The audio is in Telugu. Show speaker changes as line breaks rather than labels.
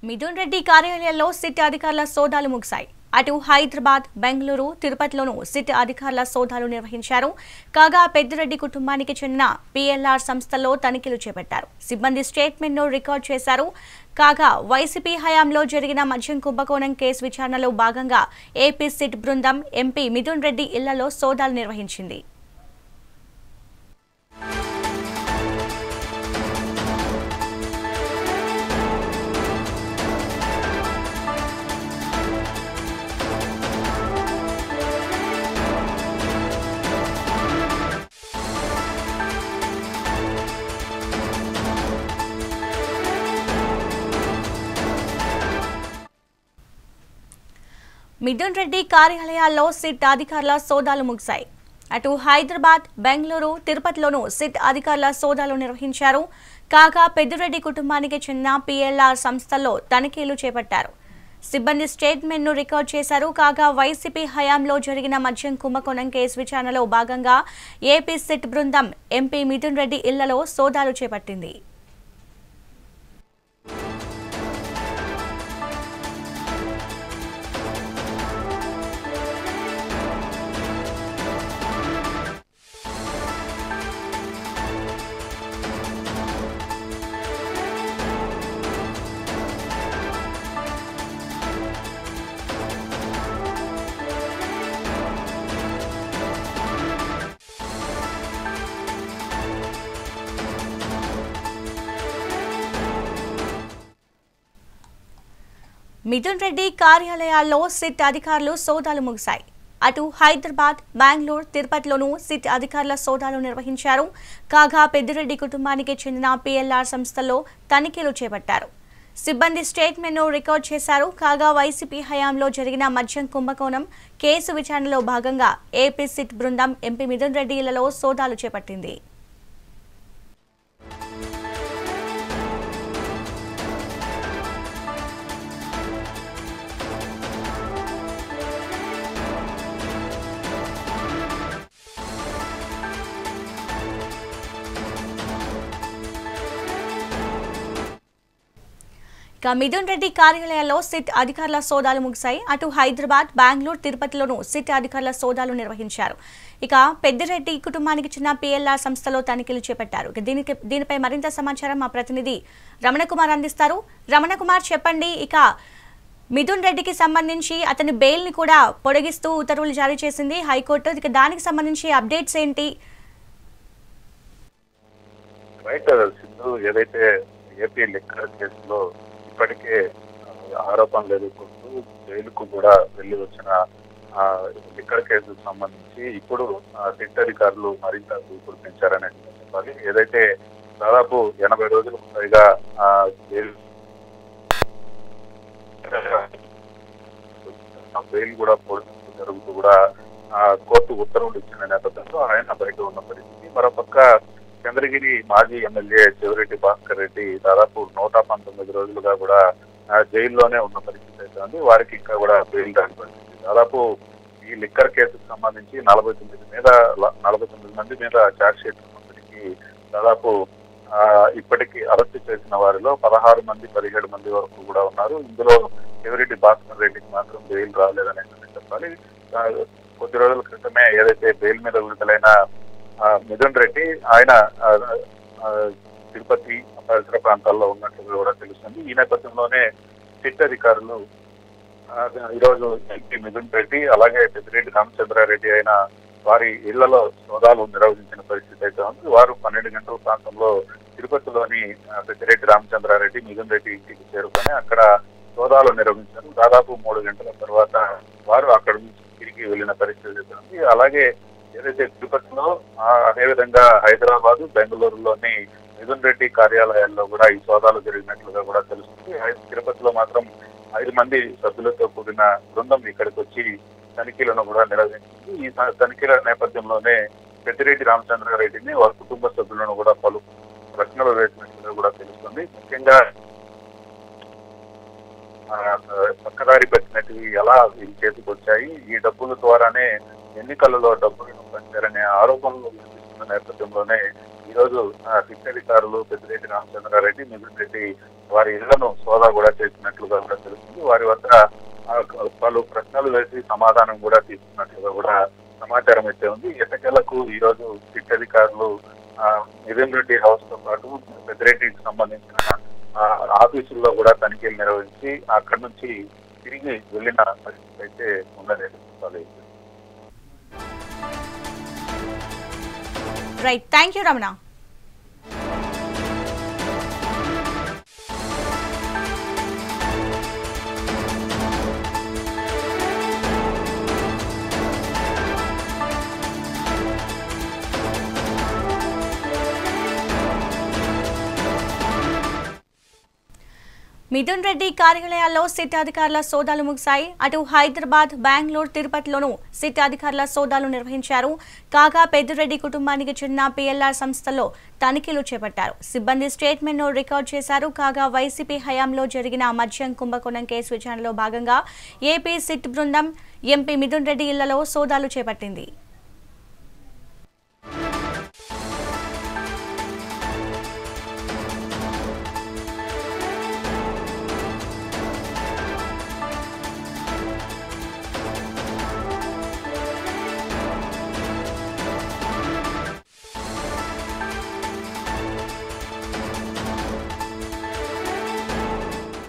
మిథున్ రెడ్డి కార్యాలయంలో సిట్ అధికారుల సోదాలు ముగిశాయి. అటు హైదరాబాద్, బెంగళూరు, తిరుపతిలోనూ సిట్ అధికారుల సోదాలు నిర్వహించారు. కాగా పెద్దిరెడ్డి కుటుంబానికి చెందిన పిఎల్ఆర్ సంస్థలో తనిఖీలు చేపట్టారు. సిబ్బంది స్టేట్మెంట్ను రికార్డ్ చేశారు. కాగా వైసీపీ హయాంలో జరిగిన మద్యం కుంభకోణం కేసు విచారణలో భాగంగా ఏపీ సిట్ బృందం ఎంపీ మిథున్ రెడ్డి ఇళ్లలో సోదాలు నిర్వహించింది. మిథున్ రెడ్డి కార్యాలయాల్లో సిట్ అధికారుల సోదాలు ముగిశాయి. అటు హైదరాబాద్, బెంగళూరు, తిరుపతిలోనూ సిట్ అధికారుల సోదాలు నిర్వహించారు. కాగా పెద్దిరెడ్డి కుటుంబానికి చెందిన పిఎల్ఆర్ సంస్థల్లో తనిఖీలు చేపట్టారు. సిబ్బంది స్టేట్మెంట్ను రికార్డ్ చేశారు. కాగా వైసీపీ హయాంలో జరిగిన మద్యం కుంభకోణం కేసు విచారణలో భాగంగా ఏపీ సిట్ బృందం ఎంపీ మిథున్ రెడ్డి ఇళ్లలో సోదాలు చేపట్టింది. మిథున్ రెడ్డి కార్యాలయాల్లో సిట్ అధికారులు సోదాలు ముగిశాయి. అటు హైదరాబాద్, బెంగళూరు, తిరుపతిలోనూ సిట్ అధికారుల సోదాలు నిర్వహించారు. కాగా పెద్దిరెడ్డి కుటుంబానికి చెందిన పిఎల్ఆర్ సంస్థలో తనిఖీలు చేపట్టారు. సిబ్బంది స్టేట్మెంట్ను రికార్డ్ చేశారు. కాగా వైసీపీ హయాంలో జరిగిన మద్యం కుంభకోణం కేసు విచారణలో భాగంగా ఏపీ సిట్ బృందం ఎంపీ మిథున్ రెడ్డి ఇళ్లలో సోదాలు చేపట్టింది. మిథున్ రెడ్డి కార్యాలయాల్లో సిట్ అధికారుల సోదాలు ముగిశాయి. అటు హైదరాబాద్, బెంగళూరు, తిరుపతిలోనూ సిట్ అధికారుల సోదాలు నిర్వహించారు. ఇక పెద్దిరెడ్డి కుటుంబానికి చెందిన పిఎల్ఆర్ సంస్థలో తనిఖీలు చేపట్టారు. దీనిపై మరింత సమాచారం మా ప్రతినిధి రమణకుమార్ అందిస్తారు. రమణకుమార్, చెప్పండి. ఇక మిథున్ రెడ్డికి సంబంధించి అతని బెయిల్ ని కూడా పొడిగిస్తూ ఉత్తర్వులు జారీ చేసింది హైకోర్టు. ఇక దానికి సంబంధించి అప్డేట్స్ ఏంటి?
ఏదైతే ఏపీ లిక్కర్ కేసులో ఇప్పటికే ఆరోపణలు ఎదుర్కొంటూ జైలుకు కూడా వెళ్లి వచ్చిన లిక్కర్ కేసుకు సంబంధించి ఇప్పుడు సిట్ అధికారులు మరింత దూకుడు పెంచారని చెప్పాలి. ఏదైతే దాదాపు 80 రోజులకు పైగా బెయిల్ కూడా పోలీసులు జరుగుతూ కూడా కోర్టు ఉత్తర్వులు ఇచ్చిన నేపథ్యంలో ఆయన బయట ఉన్న పరిస్థితి. మరోపక్క చంద్రగిరి మాజీ ఎమ్మెల్యే చెవిరెడ్డి భాస్కర్ రెడ్డి దాదాపు 119 రోజులుగా కూడా జైల్లోనే ఉన్న పరిస్థితి అయితే ఉంది. వారికి ఇంకా కూడా బెయిల్ రాని పరిస్థితి. దాదాపు ఈ లిక్కర్ కేసుకు సంబంధించి 49 మంది మీద ఛార్జ్ షీట్ ఉన్నప్పటికీ దాదాపు ఇప్పటికీ అరెస్టు చేసిన వారిలో 16 మంది 17 మంది వరకు కూడా ఉన్నారు. ఇందులో చెవిరెడ్డి భాస్కర్ రెడ్డికి మాత్రం బెయిల్ రాలేదని చెప్పాలి. కొద్ది రోజుల క్రితమే ఏదైతే బెయిల్ మీద విడుదలైన మిథున్ రెడ్డి ఆయన తిరుపతి పరిసర ప్రాంతాల్లో ఉన్నట్లుగా కూడా తెలుస్తుంది. ఈ నేపథ్యంలోనే సిట్ అధికారులు ఈరోజు ఎంపీ మిథున్ రెడ్డి అలాగే పెద్దిరెడ్డి రామచంద్రారెడ్డి అయిన వారి ఇళ్లలో సోదాలు నిర్వహించిన పరిస్థితి అయితే ఉంది. వారు 12 గంటల ప్రాంతంలో తిరుపతిలోని పెద్దిరెడ్డి రామచంద్రారెడ్డి మిథున్ రెడ్డి ఇంటికి చేరుకొని అక్కడ సోదాలు నిర్వహించారు. దాదాపు 3 గంటల తర్వాత వారు అక్కడ నుంచి తిరిగి వెళ్లిన పరిస్థితి అయితే ఉంది. అలాగే ఏదైతే తిరుపతిలో అదేవిధంగా హైదరాబాద్, బెంగళూరులోని మిథున్ రెడ్డి కార్యాలయాల్లో కూడా ఈ సోదాలు జరిగినట్లుగా కూడా తెలుస్తుంది. తిరుపతిలో మాత్రం 5 మంది సభ్యులతో కూడిన బృందం ఇక్కడికి వచ్చి తనిఖీలను కూడా నిర్వహించింది. ఈ తనిఖీల నేపథ్యంలోనే పెద్దిరెడ్డి రామచంద్రారెడ్డిని వారి కుటుంబ సభ్యులను కూడా పలు ప్రశ్నలు వేసినట్లుగా కూడా తెలుస్తుంది. ముఖ్యంగా పక్కదారి పెట్టినట్టు ఎలా ఈ చేతికి వచ్చాయి, ఈ డబ్బుల ద్వారానే ఎన్నికలలో డబ్బులను పంచారనే ఆరోపణలు వినిపిస్తున్న నేపథ్యంలోనే ఈరోజు సిట్ అధికారులు పెద్దిరెడ్డి రామచంద్రారెడ్డి, మిథున్ రెడ్డి వారి ఇళ్లను సోదా కూడా చేసినట్లుగా కూడా తెలుస్తుంది. వారి వద్ద పలు ప్రశ్నలు వేసి సమాధానం కూడా తీసుకున్నట్లుగా కూడా సమాచారం అయితే ఉంది. ఎట్టకేలకు ఈ రోజు సిట్ అధికారులు మిథున్ రెడ్డి హౌస్ తో పాటు పెద్దిరెడ్డికి సంబంధించిన ఆఫీసుల్లో కూడా తనిఖీలు నిర్వహించి అక్కడి నుంచి తిరిగి వెళ్లిన పరిస్థితి అయితే ఉండలేదు.
Right, thank you Ramana. Mithun Reddy కార్యాలయాల్లో సిట్ అధికారుల సోదాలు ముగిశాయి. అటు హైదరాబాద్, బెంగళూరు, తిరుపతిలోనూ సిట్ అధికారుల సోదాలు నిర్వహించారు. కాగా పెద్దిరెడ్డి కుటుంబానికి చెందిన పిఎల్ఆర్ సంస్థలో తనిఖీలు చేపట్టారు. సిబ్బంది స్టేట్మెంట్ను రికార్డు చేశారు. కాగా వైసీపీ హయాంలో జరిగిన మద్యం కుంభకోణం కేసు విచారణలో భాగంగా ఏపీ సిట్ బృందం ఎంపీ మిథున్ రెడ్డి ఇళ్లలో సోదాలు చేపట్టింది.